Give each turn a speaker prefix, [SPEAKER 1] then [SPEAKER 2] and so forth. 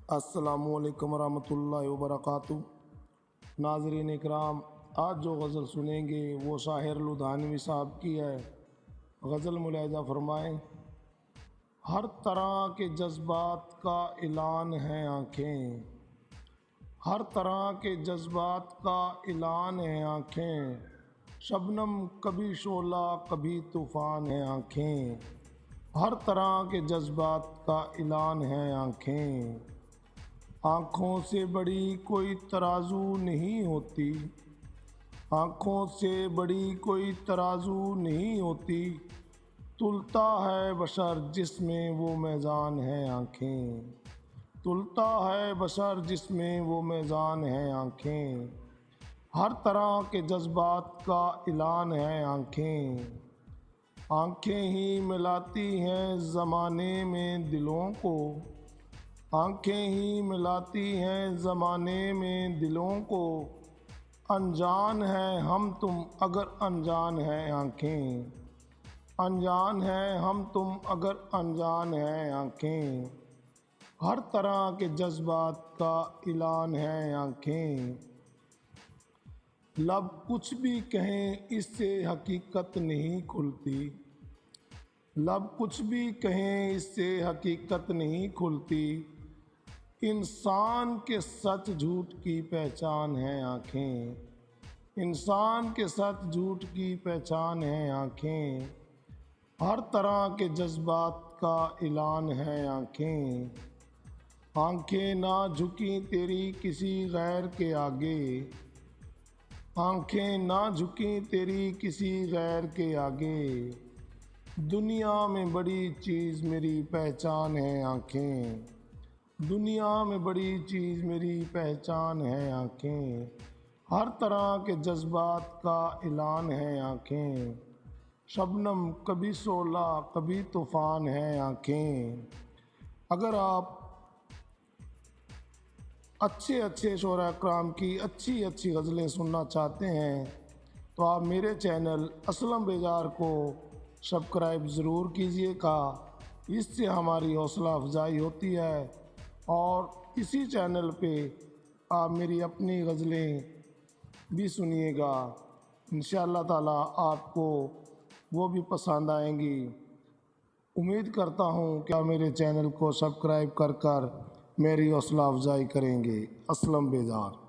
[SPEAKER 1] السلام علیکم ورحمۃ اللہ وبرکاتہ۔ ناظرین اکرام، آج جو غزل سنیں گے وہ شاعر لدھیانوی صاحب کی ہے۔ غزل ملاحظہ فرمائیں۔ ہر طرح کے جذبات کا اعلان ہے آنکھیں، ہر طرح کے جذبات کا اعلان ہے آنکھیں، شبنم کبھی شعلہ کبھی طوفان ہے آنکھیں، ہر طرح کے جذبات کا اعلان ہے آنکھیں۔ آنکھوں سے بڑی کوئی ترازو نہیں ہوتی، آنکھوں سے بڑی کوئی ترازو نہیں ہوتی، تلتا ہے بشر جس میں وہ میزان ہے آنکھیں، تلتا ہے بشر جس میں وہ میزان ہے آنکھیں، ہر طرح کے جذبات کا اعلان ہے آنکھیں۔ آنکھیں ہی ملاتی ہیں زمانے میں دلوں کو، آنکھیں ہی ملاتی ہیں زمانے میں دلوں کو، انجان ہے ہم تم اگر انجان ہے آنکھیں، انجان ہے ہم تم اگر انجان ہے آنکھیں، ہر طرح کے جذبات کا اعلان ہے آنکھیں۔ لب کچھ بھی کہیں اس سے حقیقت نہیں کھلتی، لب کچھ بھی کہیں اس سے حقیقت نہیں کھلتی، انسان کے سچ جھوٹ کی پہچان ہے آنکھیں، انسان کے سچ جھوٹ کی پہچان ہے آنکھیں، ہر طرح کے جذبات کا اعلان ہے آنکھیں۔ آنکھیں نہ جھکیں تیری کسی غیر کے آگے، آنکھیں نہ جھکیں تیری کسی غیر کے آگے، دنیا میں بڑی چیز میری پہچان ہے آنکھیں، دنیا میں بڑی چیز میری پہچان ہے آنکھیں، ہر طرح کے جذبات کا اعلان ہے آنکھیں، شبنم کبھی شعلہ کبھی طوفان ہے آنکھیں۔ اگر آپ اچھے شعراء کرام کی اچھی غزلیں سننا چاہتے ہیں تو آپ میرے چینل اسلم بیزار کو سبسکرائب ضرور کیجیے گا، اس سے ہماری حوصلہ افزائی ہوتی ہے، اور اسی چینل پہ آپ میری اپنی غزلیں بھی سنیے گا، انشاءاللہ تعالی آپ کو وہ بھی پسند آئیں گی۔ امید کرتا ہوں کہ آپ میرے چینل کو سبسکرائب کر میری حوصلہ افزائی کریں گے۔ اسلم بیزار۔